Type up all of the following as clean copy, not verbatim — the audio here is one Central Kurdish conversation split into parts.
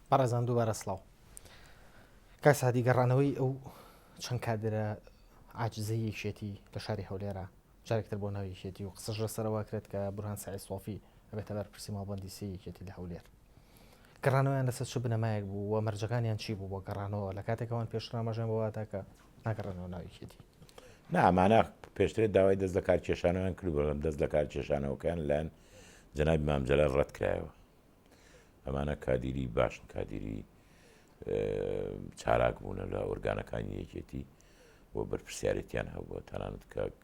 بەڕێزان دووبارە سڵاو کاک سعدی گەڕانەوەی ئەو چەند کادرە عاجزەی یەکێتی لە شاری هەولێرە جارێکتر بۆ ناوی یەکێتی و قسەش لەسەرەوە کرێت کە بورهان سعید سۆفی ئەبێتە بەرپرسی ماڵبەندی سێ یەکێتی لە هەولێر گەڕانەوەیان لەسەر چ بنەمایەک بوو و مەرجەکانیان چی بوو بۆ گەڕانەوە لە کاتێکەوەن پێشرامەژێن بەواتە کە ناگەڕێنەوە ناوی یەکێتی نامانە پێشترێ داوای دەست لە کار کێشانەوەیان کرد بەڵام دەست لە کار کێشانەوەکان لایەن جەنابی مامجەلە ڕەت کرایەوە. ئەمانە کادیری باشن، کادیری چالاک بوونە لە ئۆرگانەکانی یەکێتی بۆ بەرپرسیارەتیان هەبووە تەنانەت کاک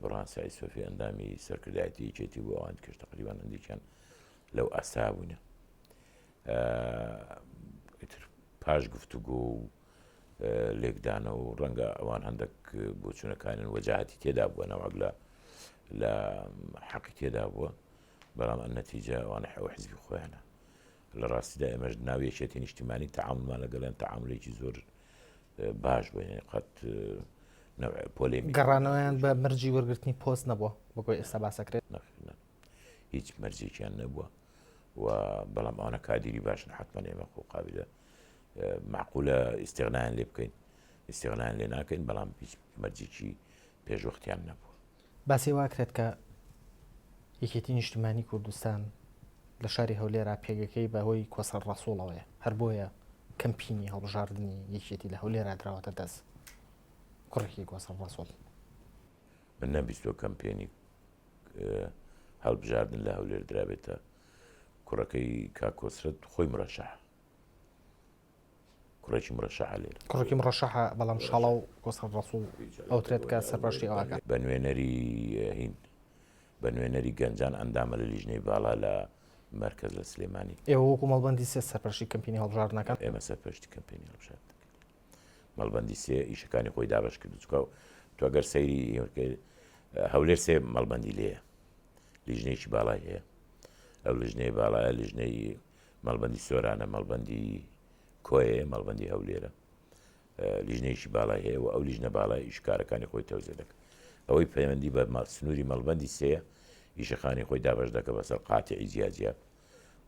بورهان سعید سۆفی ئەندامی سەرکردایەتی یەکێتی بۆ ئەوان کرد تەقریبان هەندێکیان لەو ئاستا بوونە. پاش گفتوگۆ و لێکدانە و ڕەنگە ئەوان هەندێک بۆچوونەکانن وەجاهەتی تێدا بووە نەوەک لە حەقی تێدا بووە، بەڵام ئەم نەتیجە ئەوانە حەوە حیزبی خۆیانە. لە ڕاستیدا ئێمەش ناوی یەکێتی نیشتیمانی تەعامڵمان لەگەڵیان تەعامڵێکی زۆر باش بووە، یعنی قەت پۆلێمی گەڕانەوەیان بە مەرجی وەرگرتنی پۆست نەبووە بۆگوی ئێستا باسەکرێت هیچ مەرجێکیان نەبووە و بەڵام ئەوانە کادیری باشن حتمما ئێمە خۆ قابلە معقولە ئیستیغنایان لێ بکەین، ئیستیغنایان لێ ناکەین، بەڵام هیچ مەرجێکی پێشوەختیان نەبووە. باسی وا کرێت کە یەکێتی نیشتیمانی کوردستان لە شاری هەولێرا پێگەکەی بەهۆی کۆسەر ڕەسوڵەوەیە، هەر بۆیە کەمپینی هەڵبژاردننی یەکێتی لە هەولێرا دراوەتە دەست کوڕێکی کۆسەر ڕەسوڵ. من نەبیستۆ کەمپێنی هەڵبژاردن لە هەولێر درابێتە. کوڕەکەی کاکۆسرت خۆی مرەشەح، کوڕێکی مرەشەحە لێرە، کوڕێکی مرەشەحە، بەڵام شاڵە و کۆسەر ڕەسوڵ ئەوترێت کە سەرپەرشتی ئەوەکە بە نوێنەری هین بە نوێنەری گەنجان ئەندامە لە لیژنەی باڵا لە مرکز لە سلێمانی. ئێوە وەکو مەڵبەندی سێ سەرپەرشتی کەمپینی هەڵبژاردنەکان؟ ئێمە سەرپەرشتی کەمپینی هەڵبژاردن مەڵبەندی سێ ئیشەکانی خۆی دابەش کرد. چکە تو ئەگەر سەیری هەولێر سێ مەڵبەندی لێیە، لیژنەیەکی باڵای هەیە، ئەو لیژنەی باڵایە لیژنەی مەڵبەندی سۆرانە، مەڵبەندی کۆیە، مەڵبەندی هەولێرە، لیژنەیەکی باڵای هەیە و ئەو لیژنە باڵای ئیشکارەکانی خۆی تەوزێ دەکات. ئەوەی پەیوەندی بە سنووری مەڵبەندی سێە ئیشەخانی خۆی دابەش دەکە بەسەر قاتعی جیاجیات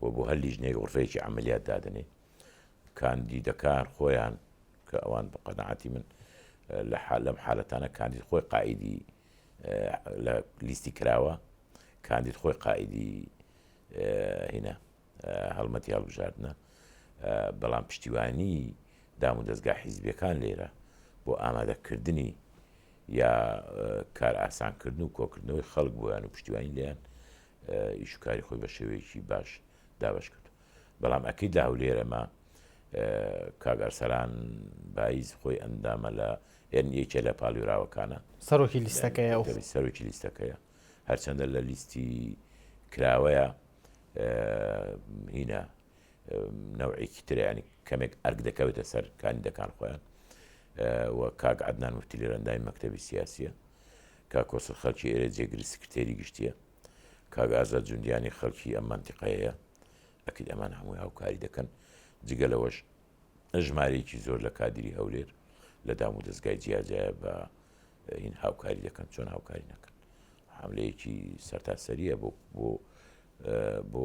و بۆ هەر لیژنەی غورفەیەکی عەمەلیات دادنێ. کاندیدەکان خۆیان کە ئەوان بە قەناعەتی من لەم حالەتانە کاندید خۆی قائیدی لە لیستی کراوە، کاندید خۆی قائیدی هینە هەڵمەتی هەڵبژاردنە، بەڵام پشتیوانی دام و دەستگا حیزبیەکان لێرە بۆ ئامادەکردنی یا کار ئاسانکردن و کۆکردنەوەی خەڵک بۆیان و پشتیوانی لێیان ئیشوکاری خۆی بە شێوەیەکی باش دابش کرد. بەڵام ئەکید لە هەولێرەمە کاک ئەرسەلان بایز خۆی ئەندامە لە یەکێ لە پاڵیوراوەکانە، سەرۆکی لیستەکەیە، سەرۆکی لیستەکەیە، هەرچەندە لە لیستی کراوەیە هینە نەوعێکی ترە، ینی کەمێک ئەرک دەکەوێتە سەر کاندیدەکان خۆیان. و کاک عەدنان موفتی لێرە ئەندامی مەکتەبی سیاسیە، کاک کۆسر خەڵکی ئێرە جێگری سکرتێری گشتیە، کاک ئازاد جوندیانی خەڵکی ئەم مەنتیقەیەیە. ئەکید ئەمان هەمووی هاوکاری دەکەن، جگە لەوەش ژمارەیەکی زۆر لە کادری هەولێر لە دام و دەستگای جیاجایە بە هین هاوکاری دەکەن. چۆن هاوکاری نەکەن؟ حەملەیەکی سەرتاسەریە بۆ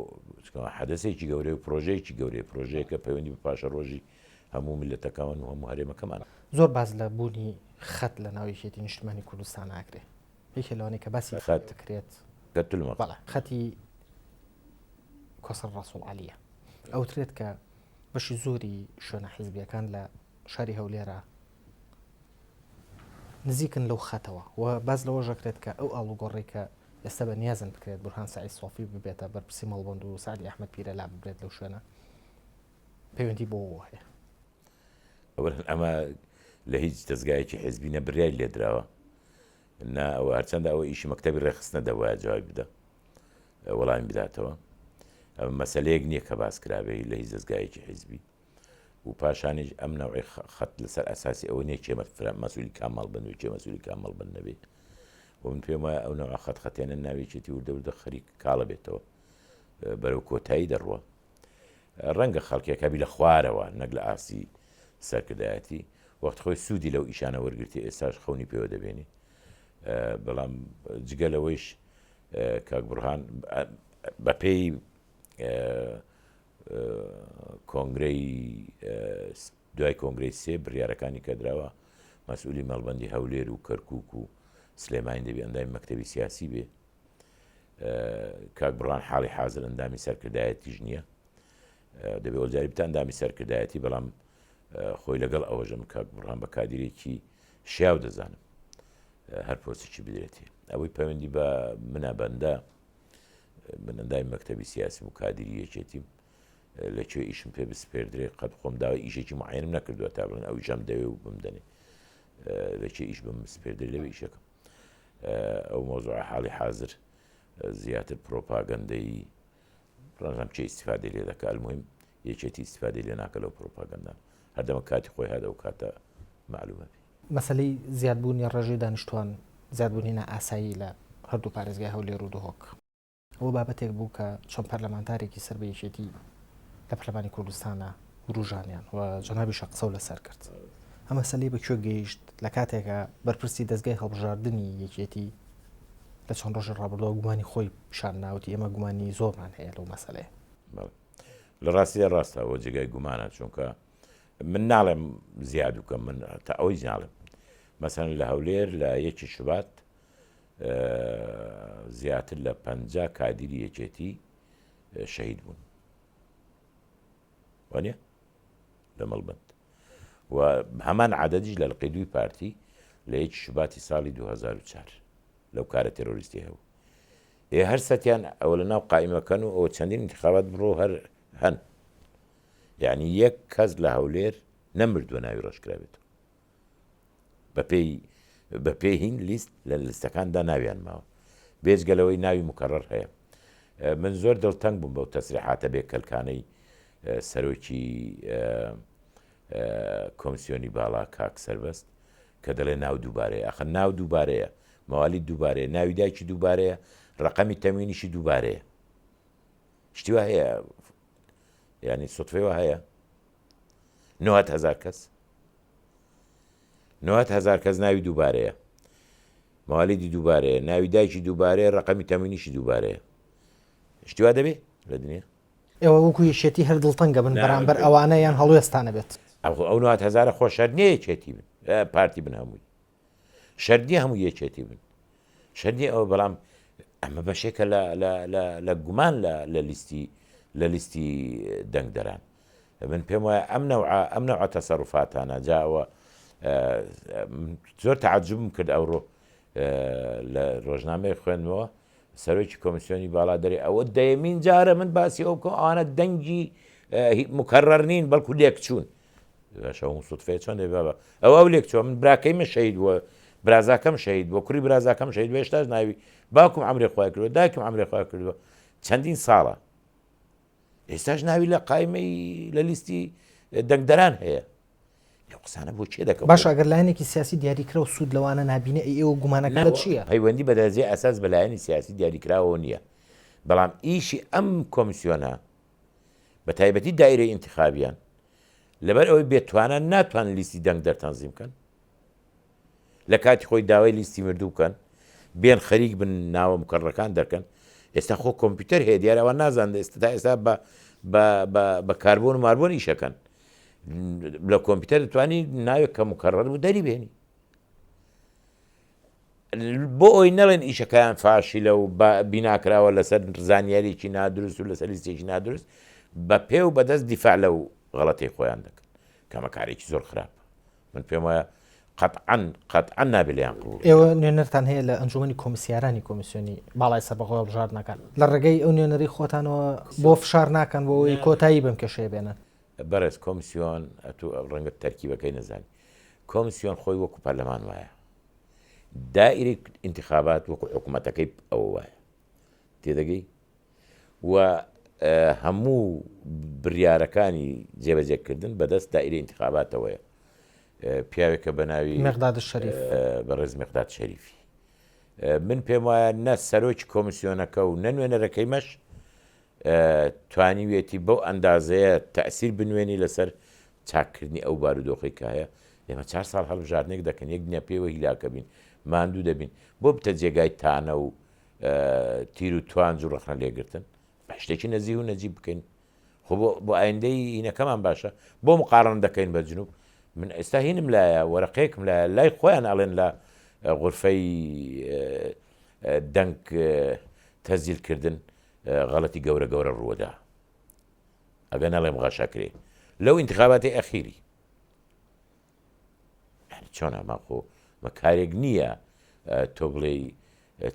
حەدەسێکی گەورەی و پرۆژەیەکی گەورەی، پرۆژەیەکە پەیوەندی بە پاشە ڕۆژی هەموو میلەتەکان و هەموو هەرێمەکەمان. زۆر باز لە بوونی خەت لە ناو یەکێتی نیشتیمانی کوردستان ناکرێ، یەکێ لەوانەیە کە باسی خەت دەکرێت خەتی کۆسەر ڕەسوڵ عەلیە. ئەوترێت کە بەشی زۆری شوێنە حیزبیەکان لە شاری هەولێرە نزیکن لەو خەتەوە و باز لەوە ژەکرێت کە ئەو ئاڵوگۆڕی کە ئێستا بە نیازن بکرێت بورهان سعید سۆفی ببێتە بەرپرسی مەڵبەند و سعدی ئەحمەد پیرەلا ببرێت لەو شوێنە، پەیوەندی بۆ هەیە. ئەمە لە هیچ دەستگایەکی حیزبی نەبڕیای لێدراوە، ئەوە هەرچەندە ئەوە ئیشی مەکتەبی ڕێخستنە دەوایە جواب بدە، وەڵامی بداتەوە. ئەمە مەسەلەیەک نییە کە باس کرابێ لە هیچ دەستگایەکی حیزبی و پاشانیش ئەم نەوعی خەت لەسەر ئەساسی ئەوە نییە کێ مەسئولی کام مەڵبەند و کێ مەسئولی کام مەڵبەند نەبێت. و من پێم وایە ئەو نەوع خەتخەتێنە ناوێکێتی وردە خەریک کاڵە بێتەوە، بەرەو کۆتایی دەڕوە. ڕەنگە خەڵکێکەبی لە خوارەوە نەک لە ئاسی سەرکردایەتی وەخت خۆی سوودی لەو ئیشانە وەرگرتی ئێستاش خەونی پێوە دەبێنی. بەڵام جگە لەوەیش کاک بورهان بەپێی کۆنگرەی دوای کۆنگرەی سێ بڕیارەکانی کەدراوە مەسئولی مەڵبەندی هەولێر و کەرکووک و سلێمانی دەبێت ئەندامی مەکتەبی سیاسی بێ کاک بڕوان حاڵی حازر ئەندامی سەرکردایەتیش نییە دەبێت وەلجاری بتە ئەندامی سەرکردایەتی بەڵام خۆی لەگەڵ ئەوەژەم کاک بڕوان بە کادیرێکی شیاو دەزانم هەر پۆستێکی بدرێتی ئەوەی پەیوەندی بە منە بەندە من ئەندامی مەکتەبی سیاسی و کادیری یەکێتیم لەکوێ ئیشم پێ بسپێردرێ قەت خۆم داوای ئیشێکی معینم نەکردووە تا بڵێن ئەو ژەم دەوێ و بمدەنێ لەکێ ئیش بم سپێردر لەوێ ئیشەکەم ئەو مۆزوع حاڵی حازر زیاتر پرۆپاگەندەی ڕەنگەم چێ ئیسیفادەی لێ دەکات المهم یەکێتی ئیسیفادەی لێ ناکە لەو پرۆپاگەندان هەردەمە کاتی خۆی هەدە و کاتە معلومە بێ مەسلەی زیادبوونی ڕێژەی دانیشتوان زیادبوونی ئاسایی لە هەردوو پارێزگای هەولێر و دهۆک ئەوە بابەتێک بوو کە چۆن پەرلەمانتارێکی سەر بە یەکێتی لە پەرلەمانی کوردستانە ڕوژانیان و جەنابی قسە و لەسەر کرد ئەم مەسەلەی بەکوێ گەیشت لە کاتێکە بەرپرسی دەستگای هەڵبژاردننی یەکێتی لە چەند ڕۆژ ڕابردەوە گومانی خۆی پیشان ناوتی ئێمە گومانی زۆرمان هەیە لەو مەسەلەیە لە ڕاستیە ڕاستەوە جێگای گومانە چونکە من ناڵێم زیاد وکەم من تا ئەوەی ناڵێم مەسەن لە هەولێر لە 1 شوبات زیاتر لە 50 کادیری یەکێتی شەهید بوون وانە لە مەڵبەند و هەمان عادەدیش لە القیدوی پارتی لە 1 شوباتی ساڵی 2004 لەو کارە تێرۆریستی هەبوو هەر سەتیان ئەوە لە ناو قائیمەکەن و ئەو چەندین انتخابات بڕۆ هەر هەن یعنی یەک کەس لە هەولێر نەمردووە ناوی ڕۆژکراوێتەوە بە پێی هین لیست لە لیستەکاندا ناویان ماوە بێجگەلەوەی ناوی مکەڕەر هەیە من زۆر دڵتەنگ بووم بەو تەسریحاتە بێکەلکانەی سەرۆکی کۆمیسیۆنی باڵا کاک سەربەست کە دەڵێ ناو دووبارەیە ئەخە ناو دووبارەیە مەوالی دووبارەیە ناوی دایکی دووبارەیە ڕقەمی تەموینیشی دووبارەیە شتیوە هەیە ینی سوتفەوە هەیە 90,000 کەس 90,000 کەس ناوی دووبارەیە ماوالیدی دووبارەیە ناوی دایکی دووبارەیە ڕقەمی تەموینیشی دووبارەیە شتیوا دەبێ لە دنیا ئێوە وەکو یەکێتی هەر دڵتەنگە بن بەرامبەر ئەوانە یان هەڵوێستانە بێت ئەو 90,000 خۆ شەرنیە یەکێتی بن پارتی بن هەمووی شەرنیە هەموو یەکێتی بن شەرنی ئەوە بەڵام ئەمە بەشێکە لە گومان لە لیستی دەنگدەران من پێم وایە ئەم نەوعە تەسەڕوفاتانە جاوە زۆر تەعەجوبم کرد ئەوڕۆ لە ڕۆژنامەی خوێندمەوە سەرۆکی کۆمیسیۆنی باڵا دەرێ ئەوە دەیەمین جارە من باسی ئەو بکەم ئەوانە دەنگی مکەڕەر نین بەڵکو لێک چوون شەو سوتفەیە چۆن دەبێ ئەوە لێک چوە من براکەیمە شەهید وە برازاکەم شەهید بۆ کوڕی برازاکەم شەهید بە هێشتاش ناوی باوکم عەمرێ خوای کردووە دایکم عەمرێ خوای کردووە چەندین ساڵە ئێستاش ناوی لە قایمەی لە لیستی دەنگدەران هەیە لەو قسانە بۆ چێ دەکەم باش ئەگەر لایەنێکی سیاسی دیاریکرا و سوود لەوانە نابینە ئێوە گومانەکە چییە پەیوەندی بە دەرەجەی ئەساس بە لایەنی سیاسی دیاریکراوە نییە بەڵام ئیشی ئەم کۆمیسیۆنە بە تایبەتی دایرەی ئینتیخابیان لەبەر ئەوەی بێتوانە ناتوان لیستی دەنگ دەرتەنزیم بکەن لە کاتی خۆی داوای لیستی مردوو بکەن بێن خەریک بن ناوە مکەڕەکان دەکەن ئێستا خۆ کۆمپیوتەر هەیە دیارەوە نازان ئێستا تا ئێستا بە کاربۆن و ماربۆن ئیشەکەن لە کۆمپیوتەر دەتوانی ناوێک کە مکەڕەر بوو دەری بێنی بۆ ئەوی نەڵێن ئیشەکەیان فاشیلە و بیناکراوە لەسەر زانیاریی نادروست و لەسەر لیستێکی نادروست بە پێ و بەدەست دیفاع لەو غەڵەتەی خۆیان دەکەن کەمە کارێکی زۆر خراپە من پێم وایە قەتعاً نابێت لێیان قبوڵ ئێوە نوێنەرتان هەیە لە ئەنجومەنی کۆمیسیارانی کۆمیسیۆنی باڵای سەربەخۆ هەڵبژار ناکەن لە ڕێگەی ئەو نوێنەری خۆتانەوە بۆ فشار ناکەن بۆ ئەوەی کۆتایی بم کێشەیە بێنن بەڕێز کۆمیسیۆن ئەتو ڕەنگە تەرکیبەکەی نەزانی کۆمیسیۆن خۆی وەکو پەرلەمان وایە دائیرەی انتخابات وەکو حکوومەتەکەی ئەوە وایە تێدەگەی و هەموو بڕیارەکانی جێبەجێکردن بەدەست دائیرەی انتخاباتەوەیە پیاوێکە بە ناوی مێقداد شەریف بەڕێز مێقداد شەریفی من پێم وایە نە سەرۆکی کۆمیسیۆنەکە و نەنوێنەرەکەیمەش توانیوێتی بەو ئەندازەیە تەئسیر بنوێنی لەسەر چاکردنی ئەو بارودۆخی کە هەیە ئێمە 4 ساڵ هەڵبژاردنێک دەکەن یەک دنیا پێوە هیلاکە بین ماندوو دەبین بۆ بتە جێگای تانە و تیر و توانج و ڕەخنە لێگرتن بە شتێکی نەزیه و نەجیب بکەین خۆ بۆ ئایندەی هینەکەمان باشە بۆ مقارن دەکەین بە جنوب من ئێستا هینم لایە وەرەقەیەکم لە لای خۆیان ئەڵێن لە غورفەی دەنگ تەزیلکردن غەڵەتی گەورە گەورە ڕووەدا ئەگە نەڵێم غەشەکرێ لەو ئینتخاباتی ئەخیری چۆن ئەماخۆ مەکارێک نییە تۆ بڵێ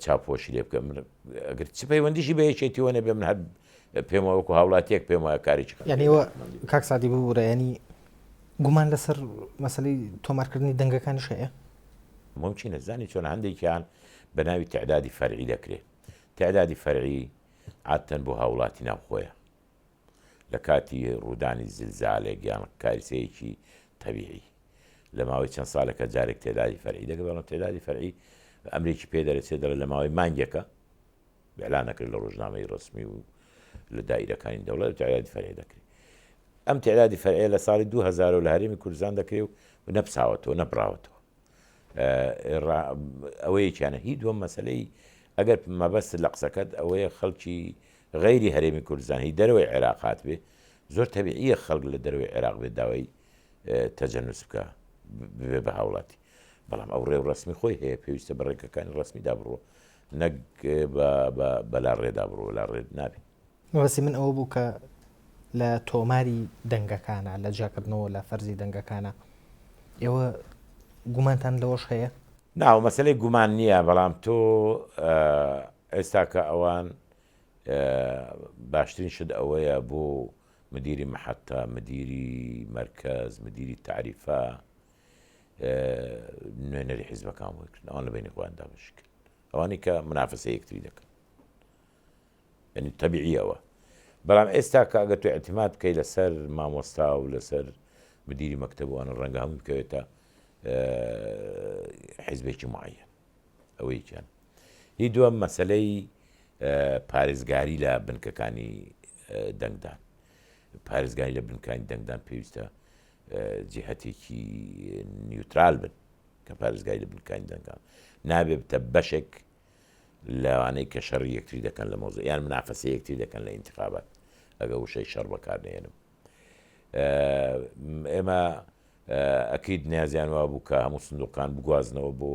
چاپۆشی لێ بکە ئەگەر چ پەیوەندیشی بە یەکێتیوە نەبێ من هەر پێم وەکو هاوڵاتیەک پێم وایە کارێکی یعنیەوە کاک سادی بوو ڕێنی گومان لەسەر مەسلەی تۆمارکردنی دەنگەکانیش هەیە ممکنە زانی چۆن هەندێکیان بە ناوی تعدادی فەرعی دەکرێت تعدادی فەرعی عادەتەن بۆ هاوڵاتی ناوخۆیە لە کاتی ڕوودانی زلزالێک یان کاریسەیەکی تەبیعی لە ماوەی چەند ساڵێکە جارێک تعدادی فەرعی دەکە بەڵام تعدادی فەرعی ئەمریکی پێ دەرەچێت دەڵێت لە ماوەی مانگێکە ئێعلان نەکرد لە ڕۆژنامەی ڕسمی و لە دایرەکانی دەوڵەت تعدادی فەرعی دەکرێت ئەم تعدادی فەرعیە لە ساڵی 2000 لە هەرێمی کوردستان دەکرێت و نەپساوەتەوە نەبراوەتەوە ئەوەیەکیانە هی دووەم مەسلەی ئەگەر مەبەست لە قسەکەت ئەوەیە خەڵکی غەیری هەرێمی کوردستان هی دەرەوەی عێراقات بێ زۆر تەبیعیە خەڵک لە دەرەوەی عێراق بێت داوای تەجەنوس بکە بێ بە هاوڵاتی بەڵام ئەو ڕێو ڕسمی خۆی هەیە پێویستە بە ڕێگەکانی ڕسمیدا بڕۆ نەک بەلا ڕێدا بڕۆ لا ڕێ نابێت مەبەستی من ئەوە بوو کە لە تۆماری دەنگەکانە لە جاکردنەوە لە فەرزی دەنگەکانە ئێوە گومانتان لەوەش هەیە ناو مەسلەی گومان نییە بەڵام تۆ ئێستا کە ئەوان باشترین شت ئەوەیە بۆ مدیری مەحەتە مدیری مرکز مدیری تعریفە نوێنەری حیزبەکان وەکردن ئەوان لە بینی خۆیاندا بەشکرد ئەوانی کە منافسە یەکتری دەکەن یعنی تەبیعی ئەوە بەڵام ئێستا کە ئەگەر تو اعتیماد بکەی لەسەر مامۆستا و لەسەر مدیری مەکتەبوانە ڕەنگە هەموو بکەوێتە حیزبێکی معەیەن ئەوەیەکیان هی دووەم مەسلەی پارێزگاری لە بنکەکانی دەنگدان پارێزگاری لە بنکانی دەنگدان پێویستە جیهەتێکی نیوترال بن کە پارێزگاری لە بنکانی دەنگان نابێ بتە بەشێک لەوانەی کە شەڕی یەکتری دەکەن لە مۆزە یان منافەسە یەکتری دەکەن لە ئینتخابات ئەگە وشەی شەڕ بەکارنێنم ئێمە ئەکید نیازیان وا بوو کە هەموو سندوقان بگوازنەوە بۆ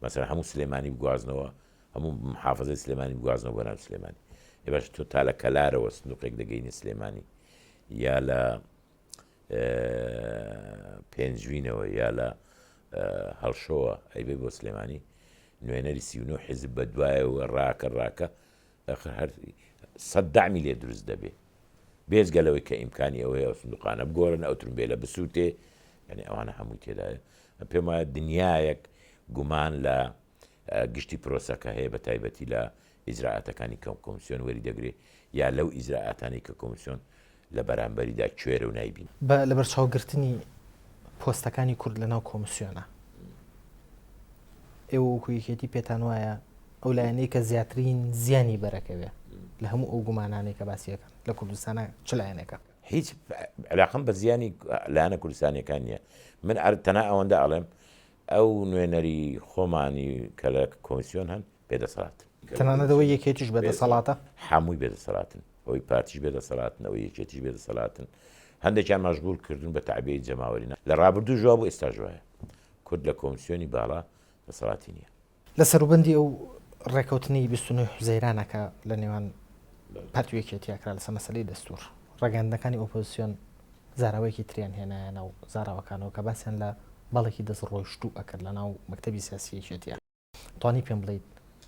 مەسەلا هەموو سلێمانی بگوازنەوە هەموو محافەزەی سلێمانی بگوازنەوە بۆ ناو سلێمانی ێ باش تۆ تا لە کەلارەوە سندوقێک دەگەینی سلێمانی یا لە پێنجوینەوە یا لە هەڵشۆوە ئەیبێ بۆ سلێمانی نوێنەری 39 حیزب بە دوایەوە ڕاکە هەر 100 دامی لێ دروست دەبێ بێزگەلەوەی کە ئیمکانی ئەوەیە سندوقانە بگۆڕن ئەو ترومبێلە بسووتێ یعنی ئەوانە هەمووی تێدایە پێم وایە دنیایەک گومان لە گشتی پرۆسەکە هەیە بە تایبەتی لە ئیجراعاتەکانی کۆمسیۆن وەری دەگرێت یا لەو ئیجراعاتانی کە کۆمسیۆن لە بەرامبەریدا کوێرە و نایبین لە بەرچاوگرتنی پۆستەکانی کورد لەناو کۆمسیۆنە ئێوە وەکویەکێتی پێتان وایە ئەو لایەنەی کە زیاترین زیانی بەرەکەوێ لە هەموو ئەو گومانانەی کە باسیەکەن لە کوردستانە چ لایەنەکە هیچ علاقم بە زیانی لایەنە کوردستانیەکان نییە من تەنها ئەوەندە ئەڵێم ئەو نوێنەری خۆمانی کە لە کۆمسیۆن هەن بێدەسەڵات تەنانەتەوەی یەکێتیش بێدەسەڵاتە هەمووی بێدەسەڵاتن ئەوەی پارتیش بێدەسەڵاتن ئەوەی یەکێتیش بێدەسەڵاتن هەندێکیان مەشغول کردن بە تعبیەی جەماوەرینا لە ڕابردوو ژوا بوو ئێستا ژوایە کورد لە کۆمسیۆنی باڵا دەسەڵاتی نییە لە سەروبەندی ئەو ڕێکەوتنی 29 حوزەیرانەکە لە نێوان پارتیەکێتیاکرا لەسەر مەسەلەی دەستوور ڕێگەاندنەکانی ئۆپۆزیسیۆن زاراوەیەکی تریان هێنایەنە و زاراوەکانەوە کە باسییان لە بەڵێکی دەست ڕۆیشتوو ئەکرد لە ناو مەکتەبی سیاسیەکێتیە توانی پێم بڵیت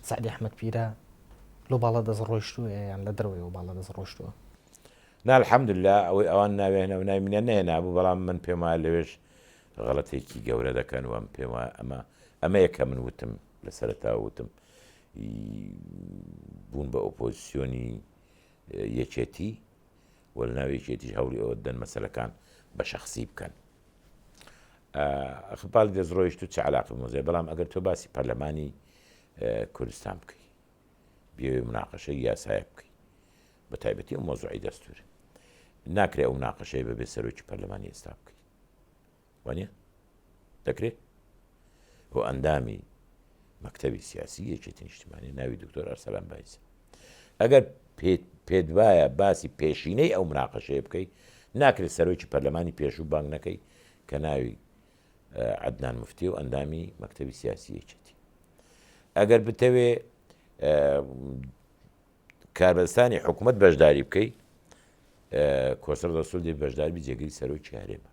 سعدی ئەحمەد پیرە لۆ باڵا دەست ڕۆیشتووە یان لە دەروەوە باڵا دەست ڕۆیشتووە نا الحەمدوللا ئەوەی ئەوان ناوێنە و نای منە نەهێنابوو بەڵام من پێم وایە لەوێش غەڵەتێکی گەورە دەکەن وم پێم وایە ئەمە یەکە من وتم لە سەرەتا وتم بوون بە ئۆپۆزیسیۆنی یەکێتی وە لە ناو یەکێتیش هەوڵی ئەوە دەن مەسەلەکان بە شەخسی بکەن ئەخباڵی دەستڕۆیشت و چه عەلاقە مۆزەیە بەڵام ئەگەر تۆ باسی پەرلەمانی کوردستان بکەی بێ مناقەشەی یاسایە بکەی بە تایبەتی ئەو مۆزوعی دەستوورە ناکرێت ئەو مناقەشەی بەبێ سەرۆکی پەرلەمانی ئێستا بکەی وانە دەکرێت بۆ ئەندامی مەکتەبی سیاسی یەکێتی نیشتیمانی ناوی دکتۆر ئەرسەلان بایزە ئەگەر پێت وایە باسی پێشینەی ئەو مناقەشەیە بکەیت ناکرێت سەرۆکی پەرلەمانی پێشوو بانگ نەکەی کە ناوی عەدنان موفتی و ئەندامی مەکتەبی سیاسی یەکێتی. ئەگەر بتەوێ کاربەستانی حکوومەت بەشداری بکەیت کۆسەر دەسوول دەبی بەشداربی جێگری سەرۆکی هەرێمە،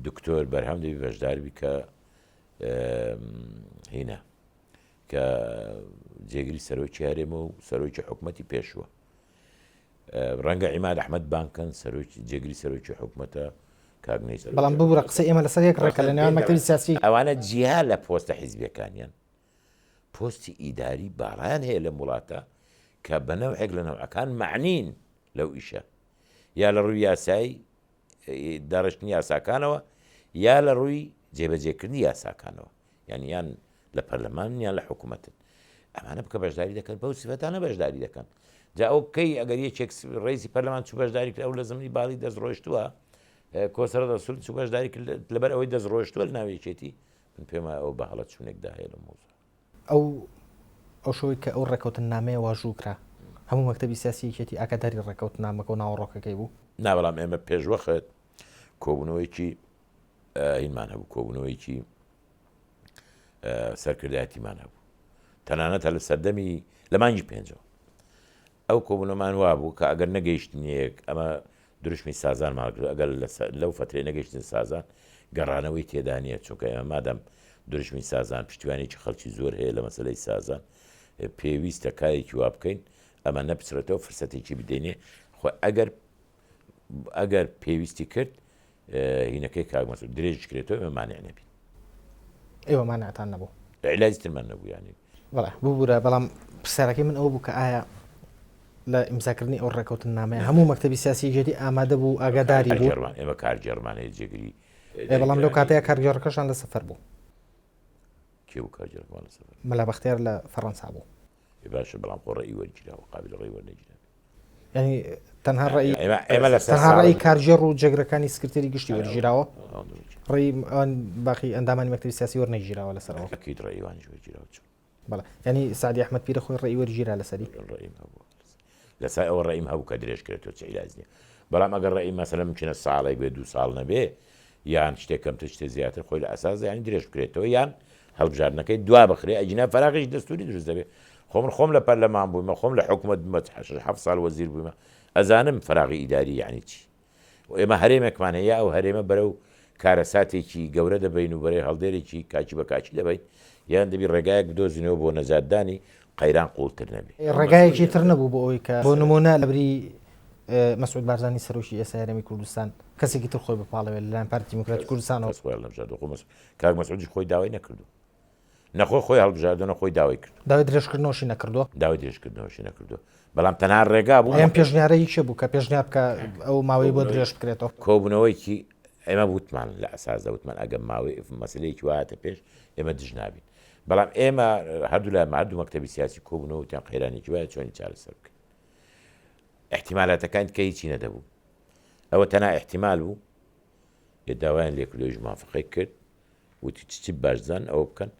دکتۆر بەرهەم دەبی بەشداربی کە هینە کە جێگری سەرۆکی هەرێمە و سەرۆکی حکوومەتی پێشووە. ڕەنگە عیماد ئەحمەد بانکەن جێگری سەرۆکی حکوومەتە کاگنەی سەر. بەڵام ببوورە قسە ئێمە لەسەر یەک ڕێکە لە نێوان مەکتەبی سیاسی. ئەوانە جیا لە پۆستە حیزبیەکانیان پۆستی ئیداری باڕیان هەیە لە وڵاتە کە بەنەوەیەک لە نەوەکان معنین لەو ئیشە، یا لە ڕووی یاسایی داڕشتنی یاساکانەوە یا لە ڕووی جێبەجێکردنی یاساکانەوە، یعنی یان لە پەرلەمان یان لە حکوومەتن. ئەمانە بکە بەشداری دەکەن بەو سیفەتانە بەشداری دەکەن. جا ئەو بکەی ئەگەر یەکێک ڕێیسی پەرلەمان چوو بەشداری کرد ئەو لە زمانی باڵی دەستڕۆیشتووە کۆسەرە دەسوول چوو بەشداری کرد لەبەر ئەوەی دەستڕۆیشتووە لە ناوێکێتی من پێم ئەو بە هەڵەت چوونێکدا هەیە لە مۆزوع. ئەو شەوەی کە ئەو ڕێکەوتن نامەیە واژوو کرا هەموو مەکتەبی سیاسی یەکێتی ئاگاداری ڕێکەوت نامەکە و ناوەڕۆکەکەی بوو. نابەڵام ئێمە پێشوەخت کۆبوونەوەیکی هینمان هەبوو، کۆبوونەوەیکی سەرکردایەتیمان هەبوو تەنانەت لە سەردەمی لە مانگی پێنجەوە ئەو کۆبوونەمان وا بوو کە ئەگەر نەگەیشتنیەک ئەمە دروشمی سازان ماکرد، ئەگەر لەو فترێ نەگەیشتن سازان گەڕانەوەی تێدا نیە، چونکە ئێمە مادەم دروشمی سازان پشتیوانێکی خەڵکی زۆر هەیە لە مەسەلەی سازان پێویستە کارێکی وا بکەین ئەمە نەپسرێتەوە فرسەتێکی بدەینێ خۆ ئەگەر پێویستی کرد هینەکەی کاگمەسوول درێژ کرێتەوە ئێمە مانع نەبین. ئێوە مانعتان نەبوو؟ عیلاجی ترمان نەبوو یانی. بەڵێ ببوورە، بەڵام پرسیارەکەی من ئەوە بوو کە ئایا لە ئیمزاکردنی ئەو ڕێکەوتن نامەیە هەموو مەکتەبی سیاسی یەکێتی ئامادە بوو ئاگاداری بوو؟ ئێمە کارگێڕمانەیە جێگری بەڵام لەو کاتەیە کارگێڕەکەشان لە سەفەر بوو. کێ بوو کارگێڕەکەمان لە سەفەر؟ مەلا بەختیار لە فەڕەنسا بوو. باشە بەڵام خۆ ڕێی وەرگیراوە قابل ڕێی وەرنەگیرا، ینی تەنها تەنها ڕێی کارگێڕ و جێگرەکانی سکرتێری گشتی وەرگیراوە، ڕێی باقی ئەندامانی مەکتەبی سیاسی وەرنەگیراوە لەسەرەوە. ئەکید ڕێیوانی وەرگیراوە. بەڵێ ینی سعدی ئەحمەد پیرە خۆی ڕێی وەرگیرا لەسەری لەسای ئەوە ڕێیم هەبوو کە درێژ کرێتەوە چ عیلاج نییە. بەڵام ئەگەر ڕێی مەسەلەن بچینە ساڵێک بێ 2 ساڵ نەبێ یان شتێکم تر شتێ زیاتر خۆی لە ئەساس ینی درێژ بکرێتەوە یان هەڵبژاردنەکەی دوا بخرێ ئەجینا فەراغیش دەستوری دروست دەبێت. خۆم لە پەرلەمان بوویمە، خۆم لە حکوومەت 7 ساڵ وەزیر بوویمە، ئەزانم فەراغی ئیداری یعنی چی. و ئێمە هەرێمێکمان هەیە ئەو هەرێمە بەرەو کارەساتێکی گەورە دەبین و بەرەی هەڵدێرێکی کاچی بە کاچی دەبین، یان دەبی ڕێگایەک بدۆزینەوە بۆ نەجاتدانی قەیران قوڵتر نەبێت. ڕێگایەکی تر نەبوو بۆ ئەوەی کە بۆ نمونە لەبری مەسعود بارزانی سەرۆکی ئێستا هەرێمی کوردستان کەسێکی تر خۆی بپاڵەوێت لەلایەن پارتی دیموکراتی کوردستانەوە کاک مەسعودی خۆی داوای نەکردو، نەخۆی خۆی هەڵبژاردنەوە خۆی داوای کرد، داوای درێژکردنەوەشی نەکردووە، داوای درێژکردنەوەشی نەکردو، بەڵام تەنها ڕێگا بوو ئەم پێشنیارەی چێ بوو کە پێشنیار بکە ئەو ماوەی بۆ درێژ بکرێتەوە. کۆبوونەوەیکی ئێمە وتمان لە ئەساسدا وتمان ئەگەم ماوەی مەسلەیەکی وایەتە پێش ئێمە دژ نابین، بەڵام ئێمە هەردوو لە هەردوو مەکتەبی سیاسی کۆبوونەوەتیان قەیرانێکی وایە چۆنی چارەسەر بکەین. احتیمالاتەکان کە هیچی نەدەبوو، ئەوە تەنها احتیمال بوو لێ داوایان لێکردۆژ موافقەی کرد وتی چی باشزان ئەوە بکەن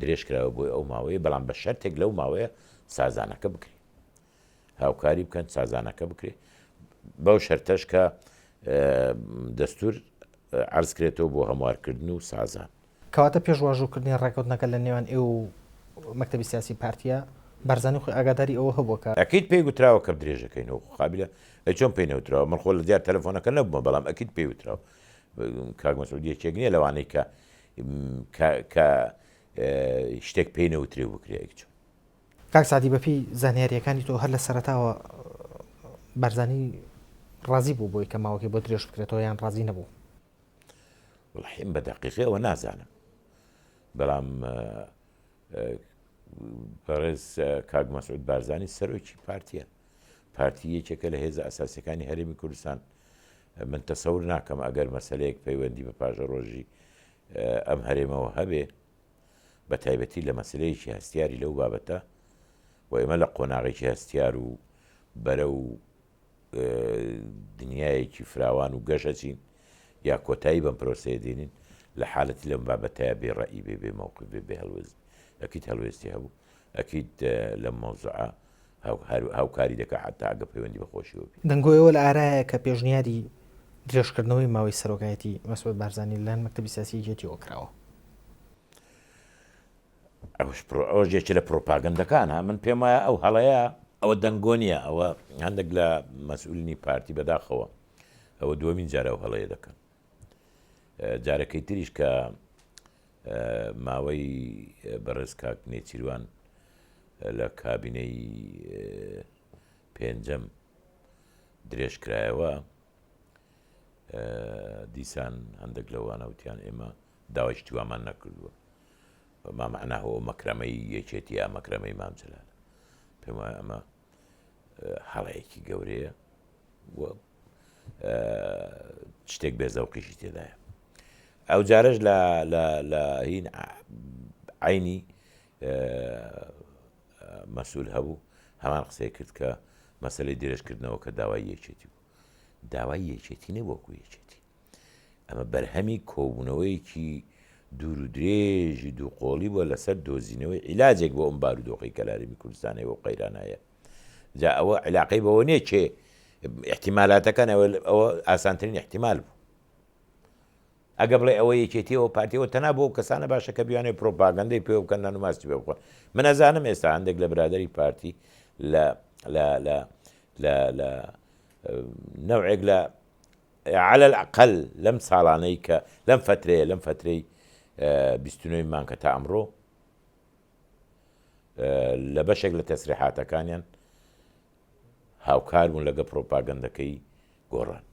درێژ کراوە بۆی ئەو ماوەیە، بەڵام بە شەرتێک لەو ماوەیە سازانەکە بکرێ، هاوکاری بکەن سازانەکە بکرێ، بەو شەرتەش کە دەستور عەرز کرێتەوە بۆ هەموارکردن و سازان. کەواتە پێش واژۆکردنی ڕێکەوتنەکە لە نێوان ئێوە و مەکتەبی سیاسی پارتیە بارزانی خۆی ئاگاداری ئەوە هەبووە کە ئەکید پێی گوتراوە کە درێژەکەینەوە قابلە چۆن پێی نەوتراوە، من خۆ لە دیار تەلەفۆنەکە نەبوومە، بەڵام ئەکید پێی وتراوە کاک مەسعود یەکێک نییە لەوانەی کە شتێک پێی نەوترێ بکرێ. چۆن کاک سعدی بەپی زانیاریەکانی تۆ هەر لە سەرەتاوە بارزانی ڕازی بوو بۆی کە ماوەکەی بۆ درێژ بکرێتەوە یان ڕازی نەبوو؟ وڵحیم بە دەقیقی ئەوە نازانم، بەڵام بەڕێز کاک مەسعود بارزانی سەرۆکی پارتیە، پارتی یەکێکە لە هێزە ئەساسیەکانی هەرێمی کوردستان. من تەسەور ناکەم ئەگەر مەسەلەیەک پەیوەندی بە پاژە ڕۆژی ئەم هەرێمەوە هەبێ بە تایبەتی لە مەسلەیەکی هەستیاری لەو بابەتە و ئێمە لە قۆناغێکی هەستیار و بەرە و دنیایەکی فراوان و گەشەچین یا کۆتایی بەم پرۆسەیە دێنین لە حالەتی لەم بابەتەیە بێ ڕەئی بێ موقف بێ هەڵوێست ئەکید هەڵوێستی هەبوو، ئەکید لەم مەوزوعە هاوکاری دەکە حتا ئەگە پەیوەندی بە خۆشیەوە بێت. دەنگۆیەوە لە ئارایە کە پێشنیاری درێژکردنەوەی ماوەی سەرۆکایەتی مەسعود بارزانی لەلایەن مەکتەبی سیاسی یەکێتیەوە کراوە. ئەوە یەکێ لە پرۆپاگەندەکانە من پێم وایە ئەو هەڵەیە ئەوە دەنگۆنیە ئەوە هەندێک لە مەسئولینی پارتی بەداخەوە ئەوە دووەمین جارە ئەو هەڵەیە دەکەن. جارەکەی تریش کە ماوەی بەڕێز کاک نێچیروان لە کابینەی پێنجەم درێژکرایەوە دیسان هەندێک لەوانە وتیان ئێمە داوای شتیوامان نەکردووە مامەعناهەوە مەکرەمەی یەکێتی یا مەکرەمەی مام جەلال پێم وایە ئەمە هەڵەیەکی گەورەیە شتێک بێزەوقیشی تێدایە. ئەو جارەش لە هین عینی مەسئول هەبوو هەمان قسەی کرد کە مەسەلەی درێژکردنەوە کە داوای یەکێتی بوو داوای یەکێتی نەبووەکو یەکێتی ئەمە بەرهەمی کۆبوونەوەیکی دوور و درێژی دووقۆڵی بووە لەسەر دۆزینەوەی عیلاجێک بۆ ئەم بارودۆخی کەلارمی کوردستانی و قەیرانایە جا ئەوە علاقەی بەوە نییە چێ احتیمالاتەکان ئەوە ئاسانترین احتیمال بوو ئەگە بڵێ ئەوە یەکێتیەوە پارتیەوە تەنا بۆ کەسانە باشە کە بیانێ پرۆپاگەندەی پێ بکەن نانوماستی پێ بخۆن من ئەزانم ئێستا هەندێک لە برادری پارتی لە نەوعێک لە على الأقل لەم ساڵانەی کە لەم فترەی 29 مانکە تا ئەمڕۆ لە بەشێک لە تەسریحاتەکانیان هاوکار بوون لەگە پرۆپاگەندەکەی گۆڕان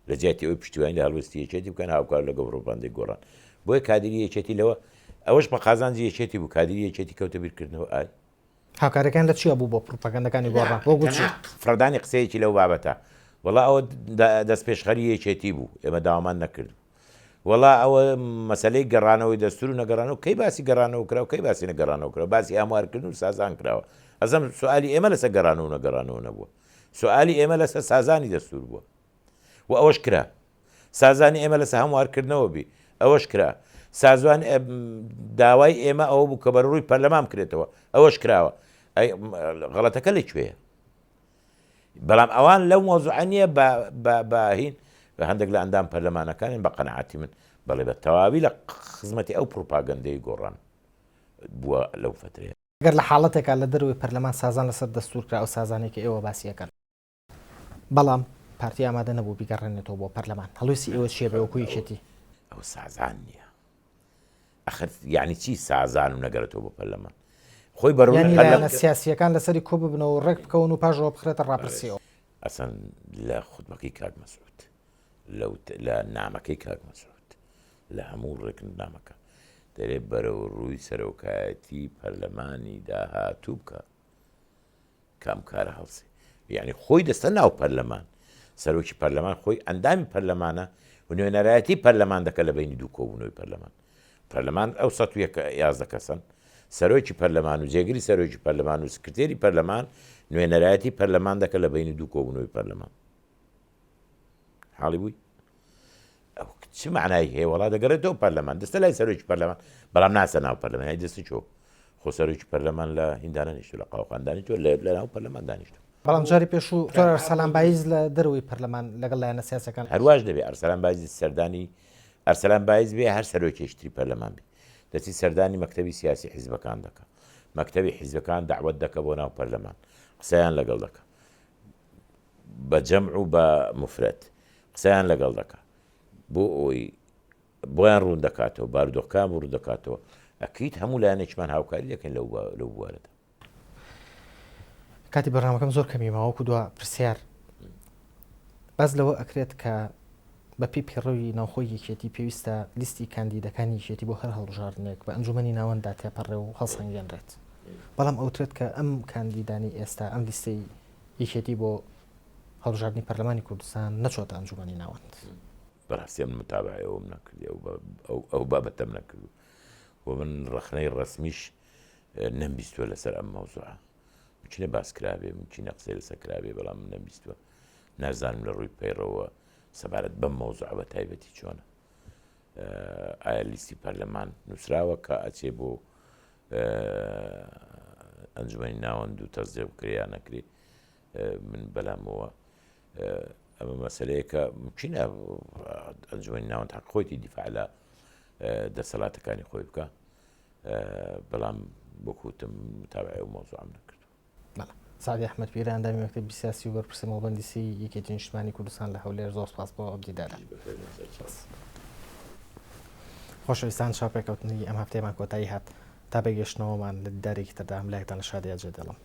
لە جیاتی ئەوی پشتیوانی لە هەڵوێستی یەکێتی بکەن هاوکار لەگە پرۆپاگەندەی گۆڕان بۆیە کادری یەکێتی لەوە ئەوەش بە قازانجی یەکێتی بوو کادری یەکێتی کەوتە بیرکردنەوە ئای هاوکارەکان لە چیە بوو بۆ پرۆپاگەندەکانی گۆڕان بۆ گوچی فڕدانی قسەیەکی لەو بابەتە وەڵا ئەوە دەست پێشخەری یەکێتی بوو ئێمە داوامان نەکرد وەڵا ئەوە مەسلەی گەڕانەوەی دەستور و نەگەڕانەوە کەی باسی گەڕانەوە کرا و کەی باسی نەگەڕانەوە کرا باسی ئاموارکردن و سازان کراوە ئەزەم سوالی ئێمە لەسەر گەڕانەوە و نەگەڕانەوە نەبووە سوالی ئێمە لەسەر سازانی دەستور بووە و ئەوەش کرا سازانی ئێمە لەسەر هەموارکردنەوە بی ئەوەش کرا سازوان داوای ئێمە ئەوە بوو کە بەڕووی پەرلەمان بکرێتەوە ئەوەش کراوە غەڵەتەکە لەکوێیە بەڵام ئەوان لەو مۆزوعە نییە باهین هەندێک لە ئەندام پەرلەمانەکانیان بە قەنەعاتی من بەڵێ بە تەواوی لە خزمەتی ئەو پرۆپاگەندەی گۆڕان بووە لەو فترەیە ئەگەر لە حاڵەتێکا لە دەروی پەرلەمان سازان لەسەر دەستور کرا ئەو سازانێکی ئێوە باسیەکەن بەڵام پارتی ئامادە نەبوو بیگەڕێنێتەوە بۆ پەرلەمان هەڵوێستی ئێوە چیە بێوەکو یەکێتی ئەو سازان نییە ئەخر یعنی چی سازان و نەگەڕێتەوە بۆ پەرلەمان خۆی بەڕوونە سیاسیەکان لەسەری کۆ ببنەوە ڕێک بکەون و پاژەوە بخرێتە ڕاپرسیەوە ئەسەن لە خوتبەکەی کاک مەسعود لە نامەکەی کاک مەسعود لە هەموو ڕێکن نامەکە دەرێ بەرەو ڕووی سەرۆکایەتی پەرلەمانی داهاتوو بکە کام کارە هەڵسێ یعنی خۆی دەستە ناو پەرلەمان سەرۆکی پەرلەمان خۆی ئەندامی پەرلەمانە و نوێنەرایەتی پەرلەمان دەکە لە بینی دوو کۆبوونەوەی پەرلەمان ئەو 11 کەسن سەرۆکی پەرلەمان و جێگری سەرۆکی پەرلەمان و سکرتێری پەرلەمان نوێنەرایەتی پەرلەمان دەکە لە بینی دوو کۆبوونەوەی پەرلەمان حاڵی بووی ئەو چ معنای هەیە وڵا دەگەڕێتەوە پەرلەمان دەستە لای سەرۆکی پەرلەمان بەڵام ناسە ناو پەرلەمان دەستی چۆ خۆ سەرۆکی پەرلەمان لە هیندانە نیشتو لە قاوەخان دانیشتووە لە ناو پەرلەمان دانیشتو بەڵام جاری پێش و تۆر ئەرسەلان بایز لە دەروی پەرلەمان لەگەڵ لایەنە سیاسەکان هەرواش دەبێت ئەرسەلان بایزی سەردانی ئەرسەلان بایز بێ هەر سەرۆکێشتری پەرلەمان بێ دەچی سەردانی مەکتەبی سیاسی حیزبەکان دەکە مەکتەبی حیزبەکان داعوەت دەکە بۆ ناو پەرلەمان قسەیان لەگەڵ دەکە بە جەمع و بە مفرەت قسەیان لەگەڵ دەکە بۆ ئەوی بۆیان ڕوون دەکاتەوە بارودۆخەکان ڕوون دەکاتەوە ئەکیت هەموو لایەنێکمان هاوکاری دەکەن لەو بوارەدا کاتی بەڕامەکەم زۆر کەمی ماوەکو دووە پرسیار باز لەوە ئەکرێت کە بە پێی پێڕەوی ناوخۆی یەکێتی پێویستە لیستی کاندیدەکانی یەکێتی بۆ هەر هەڵبژاردنێک بە ئەنجومەنی ناوەندا تێپەڕێ و هەڵسەنگێنرێت بەڵام ئەوترێت کە ئەم کاندیدانی ئێستا ئەم لیستەی یەکێتی بۆ هەڵبژاردننی پەرلەمانی کوردستان نەچۆتە ئەنجومەنی ناوەند بەڕاستی من متابعەوەم نەکردی ئەو بابەتەم نەکردو و من ڕخنەی ڕسمیش نەمبیستووە لەسەر ئەم مەوزوعە چینە باسکرابێ من چینە قسەی لەسەر کرابێ بەڵام من نەمبیستووە نازانم لە ڕووی پەیڕەوە سەبارەت بەم مەوزوعە بە تایبەتی چۆنە ئایا لیستی پەرلەمان نووسراوە کە ئەچێ بۆ ئەنجومەنی ناوەند و تەزدێب کریا نەکری من بەلامەوە ئەمە مەسلەیەکە چینە ئەنجومەنی ناوەند حەق خۆیتی دیفاع لە دەسەڵاتەکانی خۆی بکە بەڵام بۆکوتم متابعی و مۆزوعم نەکرد. سعدی ئەحمەد پیران دامی مەکتەبی سیاسی و بەرپرسی مەڵبەندی یەکێتی نیشتمانی کوردستان لە هەولێر زۆر سپاس بۆ ئەو دیدارە. خۆشەویستان چاپێکەوتنی ئەم هەفتەیەمان کۆتایی هات تا بەگەشتنەوەمان لە دیدارێکی تەدا هەم لایەکتان لە شادیا جێ دەڵم.